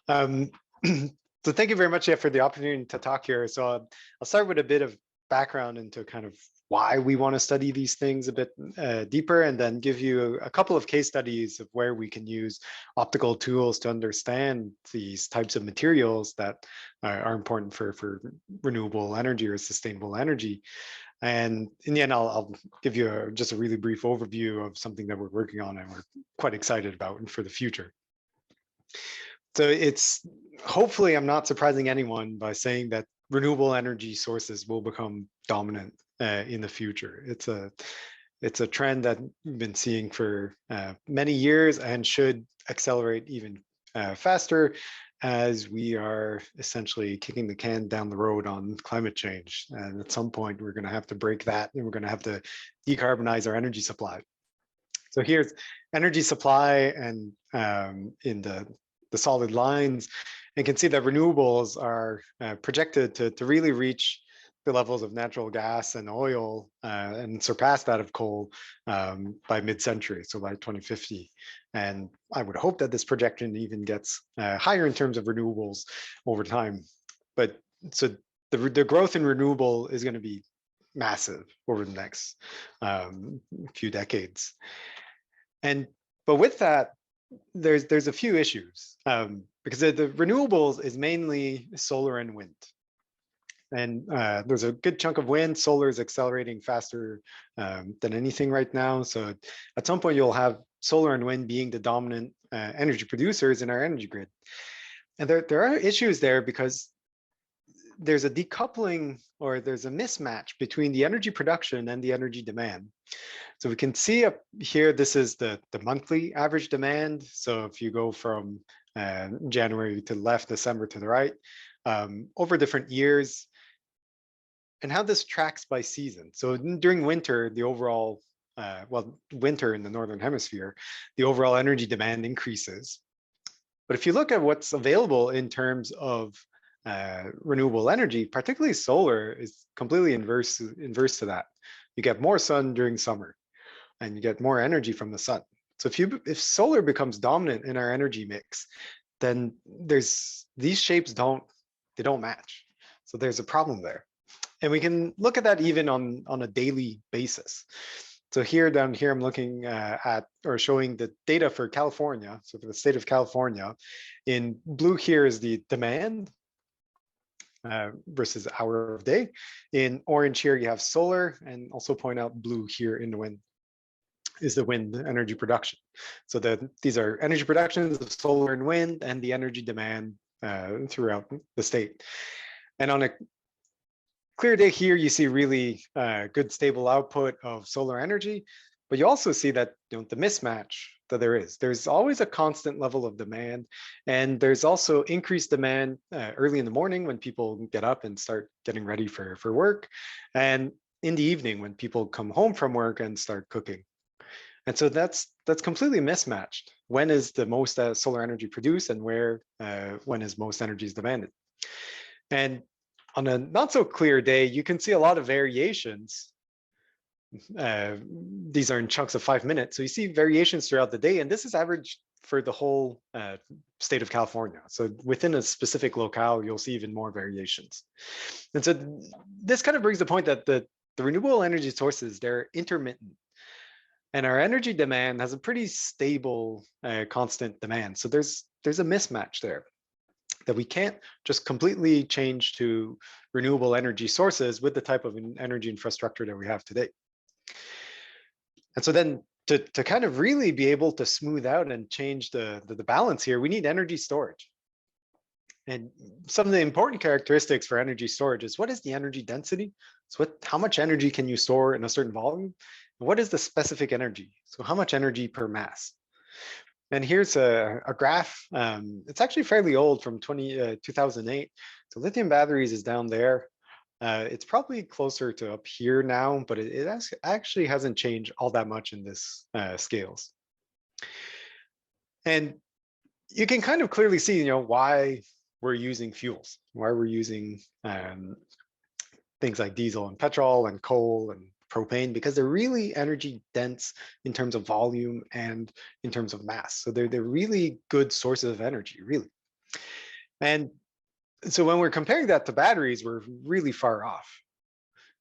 Um, so thank you very much, for the opportunity to talk here. So I'll start with a bit of background into kind of why we want to study these things a bit deeper, and then give you a couple of case studies of where we can use optical tools to understand these types of materials that are important for renewable energy or sustainable energy. And in the end, I'll give you just a really brief overview of something that we're working on and we're quite excited about for the future. So it's hopefully I'm not surprising anyone by saying that renewable energy sources will become dominant in the future. It's a trend that we've been seeing for many years and should accelerate even faster as we are essentially kicking the can down the road on climate change. And at some point, we're going to have to break that, and we're going to have to decarbonize our energy supply. So here's energy supply, and in the solid lines, and can see that renewables are projected to really reach the levels of natural gas and oil and surpass that of coal by mid-century, so by 2050. And I would hope that this projection even gets higher in terms of renewables over time. But so the growth in renewable is going to be massive over the next few decades. But with that, there's a few issues because the renewables is mainly solar and wind. And there's a good chunk of wind. Solar is accelerating faster than anything right now. So at some point, you'll have solar and wind being the dominant energy producers in our energy grid. And there are issues there because there's a decoupling, or there's a mismatch between the energy production and the energy demand. So we can see up here, this is the monthly average demand. So if you go from January to the left, December to the right, over different years, and how this tracks by season. So during winter, the overall, winter in the Northern Hemisphere, the overall energy demand increases. But if you look at what's available in terms of renewable energy, particularly solar, is completely inverse to that. You get more sun during summer, and you get more energy from the sun. So if solar becomes dominant in our energy mix, then these shapes don't match. So there's a problem there. And we can look at that even on a daily basis. So down here, I'm looking at or showing the data for California. So for the state of California, in blue here is the demand versus hour of day. In orange here, you have solar, and also point out blue here in the wind is the wind energy production. So these are energy productions of solar and wind and the energy demand throughout the state. And on a clear day here, you see really good stable output of solar energy, but you also see that the mismatch that there's always a constant level of demand, and there's also increased demand early in the morning when people get up and start getting ready for work, and in the evening when people come home from work and start cooking. And so that's completely mismatched. When is the most solar energy produced, and when is most energy is demanded? And on a not so clear day, you can see a lot of variations. These are in chunks of 5 minutes. So you see variations throughout the day, and this is average for the whole state of California. So within a specific locale, you'll see even more variations. And so this kind of brings the point that the renewable energy sources, they're intermittent. And our energy demand has a pretty stable, constant demand. So there's a mismatch there, that we can't just completely change to renewable energy sources with the type of energy infrastructure that we have today. And so then to kind of really be able to smooth out and change the balance here, we need energy storage. And some of the important characteristics for energy storage is, what is the energy density? So how much energy can you store in a certain volume? And what is the specific energy? So how much energy per mass? And here's a graph. It's actually fairly old, from 2008. So lithium batteries is down there. It's probably closer to up here now, but it actually hasn't changed all that much in this scales. And you can kind of clearly see, why we're using fuels, why we're using things like diesel and petrol and coal and propane, because they're really energy dense in terms of volume and in terms of mass. So they're really good sources of energy, really. And so when we're comparing that to batteries, we're really far off.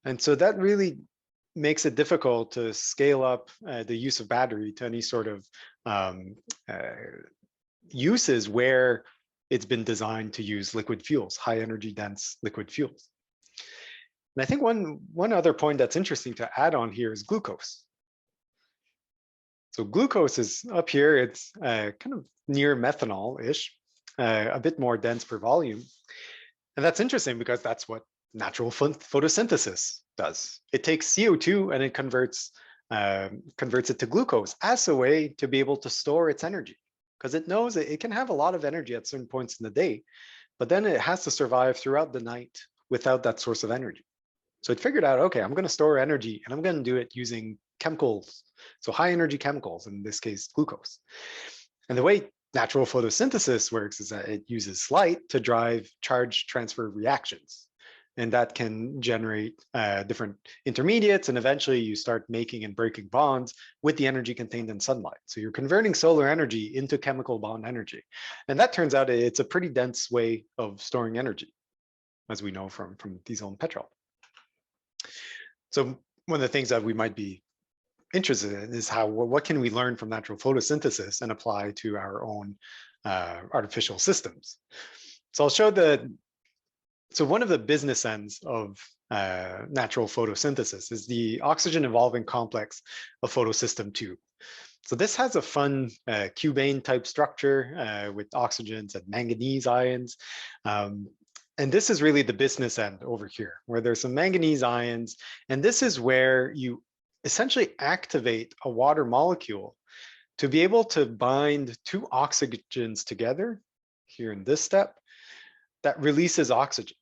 And so that really makes it difficult to scale up the use of battery to any sort of um, uh, uses where it's been designed to use liquid fuels, high energy dense liquid fuels. And I think one other point that's interesting to add on here is glucose. So glucose is up here, it's kind of near methanol-ish, a bit more dense per volume. And that's interesting because that's what natural photosynthesis does. It takes CO2 and it converts it to glucose as a way to be able to store its energy, because it knows it can have a lot of energy at certain points in the day, but then it has to survive throughout the night without that source of energy. So it figured out, okay, I'm going to store energy and I'm going to do it using chemicals. So high energy chemicals, in this case, glucose. And the way natural photosynthesis works is that it uses light to drive charge transfer reactions. And that can generate different intermediates. And eventually you start making and breaking bonds with the energy contained in sunlight. So you're converting solar energy into chemical bond energy. And that turns out it's a pretty dense way of storing energy, as we know from diesel and petrol. So one of the things that we might be interested in is what can we learn from natural photosynthesis and apply to our own artificial systems. So I'll show so one of the business ends of natural photosynthesis is the oxygen evolving complex of photosystem 2. So this has a fun cubane type structure with oxygens and manganese ions. And this is really the business end over here, where there's some manganese ions. And this is where you essentially activate a water molecule to be able to bind two oxygens together here in this step that releases oxygen.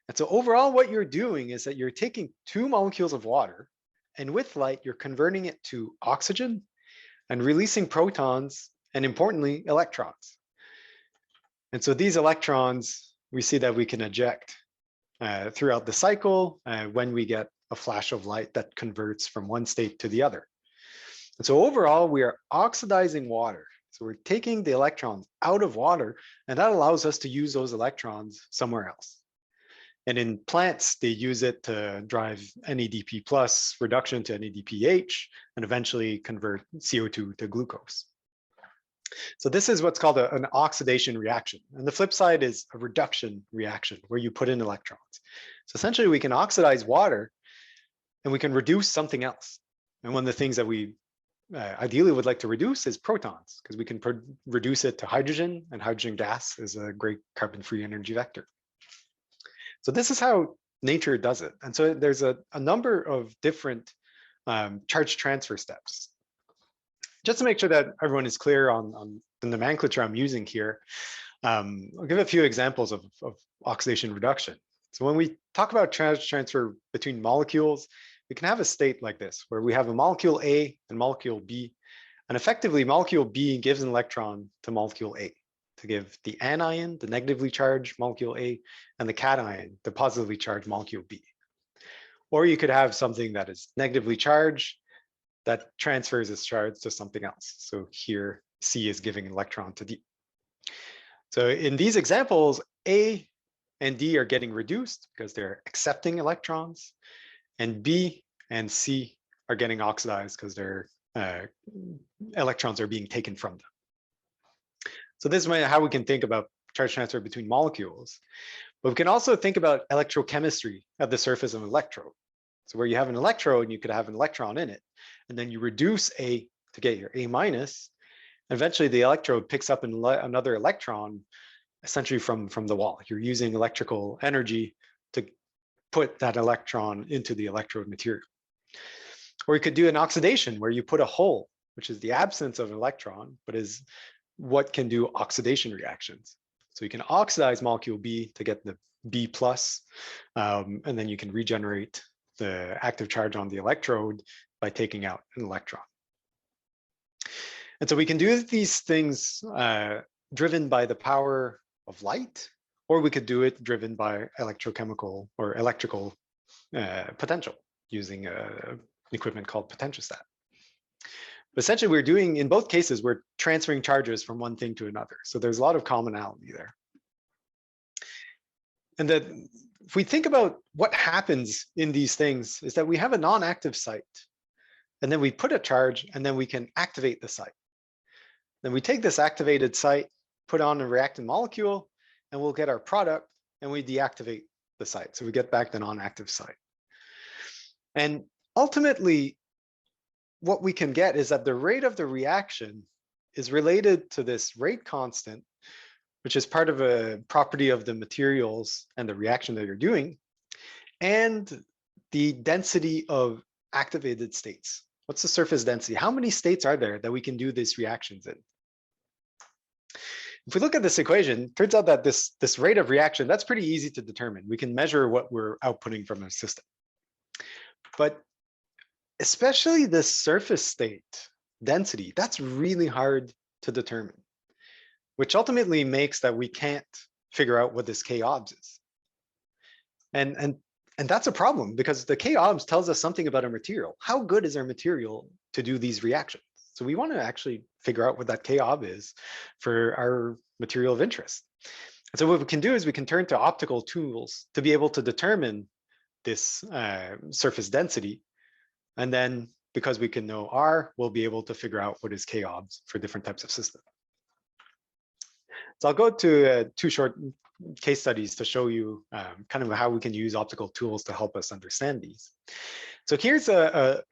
And so overall, what you're doing is that you're taking two molecules of water, and with light, you're converting it to oxygen and releasing protons, and importantly, electrons. And so these electrons, we see that we can eject throughout the cycle when we get a flash of light that converts from one state to the other. And so overall, we are oxidizing water. So we're taking the electrons out of water, and that allows us to use those electrons somewhere else. And in plants, they use it to drive NADP plus reduction to NADPH and eventually convert CO2 to glucose. So this is what's called an oxidation reaction. And the flip side is a reduction reaction where you put in electrons. So essentially we can oxidize water and we can reduce something else. And one of the things that we ideally would like to reduce is protons, because we can reduce it to hydrogen, and hydrogen gas is a great carbon-free energy vector. So this is how nature does it. And so there's a number of different charge transfer steps. Just to make sure that everyone is clear on the nomenclature I'm using here, I'll give a few examples of oxidation reduction. So when we talk about charge transfer between molecules, we can have a state like this, where we have a molecule A and molecule B, and effectively molecule B gives an electron to molecule A to give the anion, the negatively charged molecule A, and the cation, the positively charged molecule B. Or you could have something that is negatively charged that transfers its charge to something else. So here, C is giving an electron to D. So in these examples, A and D are getting reduced because they're accepting electrons, and B and C are getting oxidized because their electrons are being taken from them. So this is how we can think about charge transfer between molecules. But we can also think about electrochemistry at the surface of an electrode. So where you have an electrode, you could have an electron in it, and then you reduce A to get your A minus. Eventually, the electrode picks up another electron, essentially from the wall. You're using electrical energy to put that electron into the electrode material. Or you could do an oxidation where you put a hole, which is the absence of an electron, but is what can do oxidation reactions. So you can oxidize molecule B to get the B plus, and then you can regenerate the active charge on the electrode by taking out an electron. And so we can do these things driven by the power of light, or we could do it driven by electrochemical or electrical potential using equipment called potentiostat. But essentially, we're doing, in both cases, we're transferring charges from one thing to another. So there's a lot of commonality there. And that if we think about what happens in these things is that we have a non-active site, and then we put a charge, and then we can activate the site. Then we take this activated site, put on a reactant molecule, and we'll get our product, and we deactivate the site. So we get back the non-active site. And ultimately, what we can get is that the rate of the reaction is related to this rate constant, which is part of a property of the materials and the reaction that you're doing, and the density of activated states. What's the surface density? How many states are there that we can do these reactions in? If we look at this equation, turns out that this rate of reaction, that's pretty easy to determine. We can measure what we're outputting from our system. But especially the surface state density, that's really hard to determine, which ultimately makes that we can't figure out what this k-obs is. And that's a problem, because the k-obs tells us something about our material. How good is our material to do these reactions? So we want to actually figure out what that k-ob is for our material of interest. And so what we can do is we can turn to optical tools to be able to determine this surface density. And then because we can know R, we'll be able to figure out what is k-obs for different types of systems. So I'll go to 2 short case studies to show you kind of how we can use optical tools to help us understand these. So here's a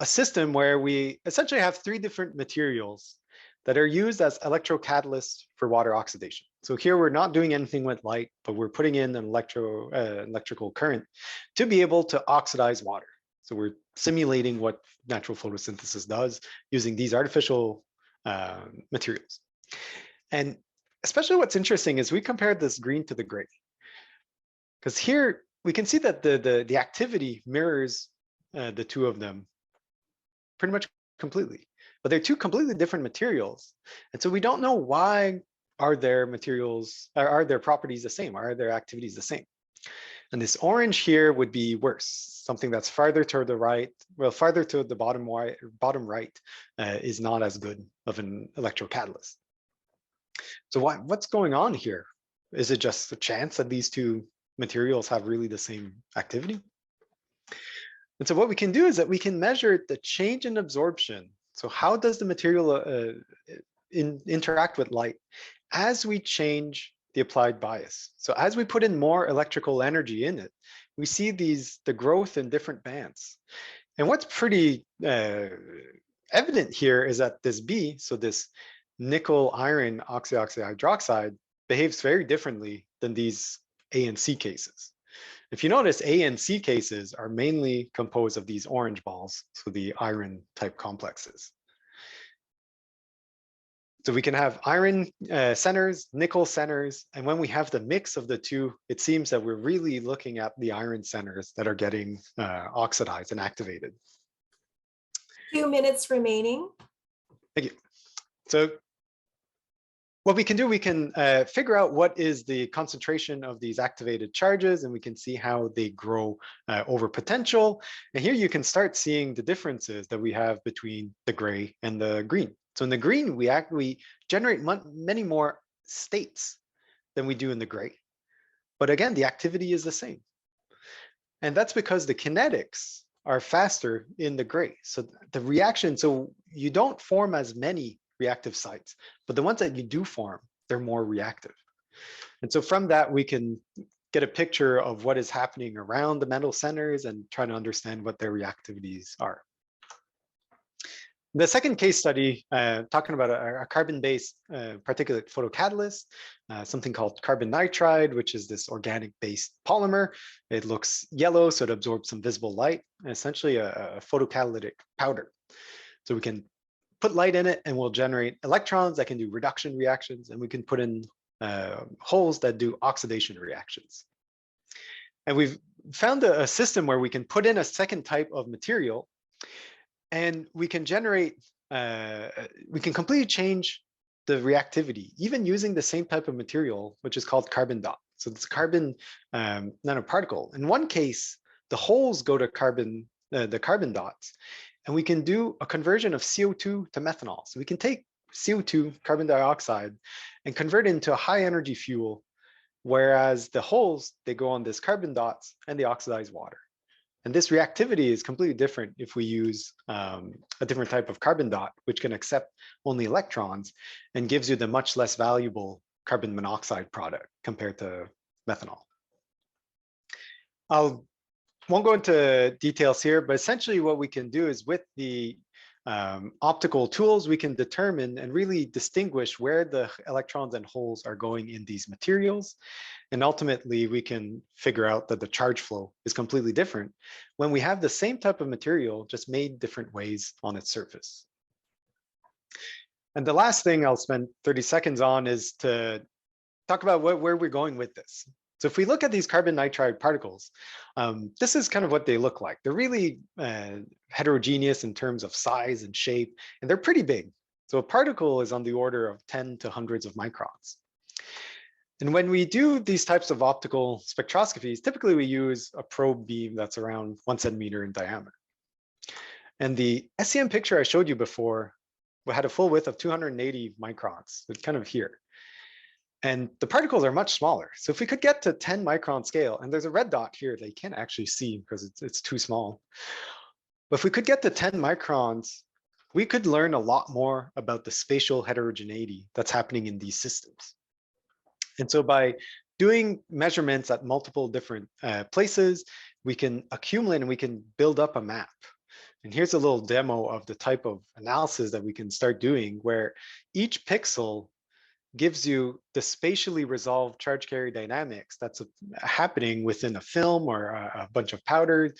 system where we essentially have 3 different materials that are used as electrocatalysts for water oxidation. So here we're not doing anything with light, but we're putting in an electrical current to be able to oxidize water. So we're simulating what natural photosynthesis does using these artificial materials. And especially what's interesting is we compared this green to the gray, because here we can see that the activity mirrors the 2 of them pretty much completely, but they're 2 completely different materials. And so we don't know why are their materials, are their properties the same? Are their activities the same? And this orange here would be worse, something that's farther to the right, well, farther to the bottom right is not as good of an electrocatalyst. So what's going on here? Is it just a chance that these 2 materials have really the same activity? And so what we can do is that we can measure the change in absorption. So how does the material interact with light as we change the applied bias? So as we put in more electrical energy in it, we see the growth in different bands. And what's pretty evident here is that this B, so this nickel iron oxyoxide hydroxide, behaves very differently than these A and C cases. If you notice, A and C cases are mainly composed of these orange balls, so the iron type complexes. So we can have iron centers, nickel centers, and when we have the mix of the 2, it seems that we're really looking at the iron centers that are getting oxidized and activated. 2 minutes remaining. Thank you. So what we can do, we can figure out what is the concentration of these activated charges, and we can see how they grow over potential. And here you can start seeing the differences that we have between the gray and the green. So in the green, we actually generate many more states than we do in the gray. But again, the activity is the same. And that's because the kinetics are faster in the gray. So the reaction, so you don't form as many reactive sites, but the ones that you do form, they're more reactive. And so from that, we can get a picture of what is happening around the metal centers and try to understand what their reactivities are. The second case study, talking about a carbon-based particulate photocatalyst, something called carbon nitride, which is this organic-based polymer. It looks yellow, so it absorbs some visible light, and essentially a photocatalytic powder. So we can put light in it and we'll generate electrons that can do reduction reactions, and we can put in holes that do oxidation reactions. And we've found a system where we can put in a second type of material, and we can generate, we can completely change the reactivity, even using the same type of material, which is called carbon dot. So it's carbon nanoparticle. In one case, the holes go to carbon, the carbon dots, And we can do a conversion of CO2 to methanol. So we can take CO2, carbon dioxide, and convert it into a high energy fuel, whereas the holes, they go on this carbon dots and they oxidize water. And this reactivity is completely different if we use a different type of carbon dot, which can accept only electrons and gives you the much less valuable carbon monoxide product compared to methanol. I won't go into details here, but essentially what we can do is with the optical tools, we can determine and really distinguish where the electrons and holes are going in these materials. And ultimately, we can figure out that the charge flow is completely different when we have the same type of material, just made different ways on its surface. And the last thing I'll spend 30 seconds on is to talk about where we're going with this. So if we look at these carbon nitride particles, this is kind of what they look like. They're really heterogeneous in terms of size and shape, and they're pretty big. So a particle is on the order of 10 to hundreds of microns. And when we do these types of optical spectroscopies, typically we use a probe beam that's around 1 centimeter in diameter. And the SEM picture I showed you before had a full width of 280 microns, so kind of here. And the particles are much smaller. So if we could get to 10 micron scale, and there's a red dot here that you can't actually see because it's too small. But if we could get to 10 microns, we could learn a lot more about the spatial heterogeneity that's happening in these systems. And so by doing measurements at multiple different places, we can accumulate and we can build up a map. And here's a little demo of the type of analysis that we can start doing, where each pixel gives you the spatially resolved charge carrier dynamics that's happening within a film or a bunch of powders.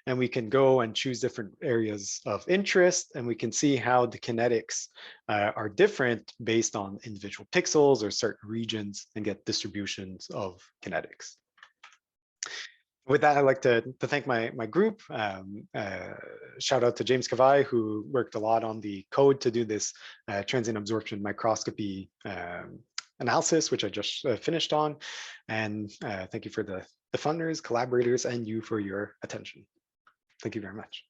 And we can go and choose different areas of interest, and we can see how the kinetics are different based on individual pixels or certain regions, and get distributions of kinetics. With that, I'd like to thank my group. Shout out to James Kavai, who worked a lot on the code to do this transient absorption microscopy analysis, which I just finished on. And thank you for the funders, collaborators, and you for your attention. Thank you very much.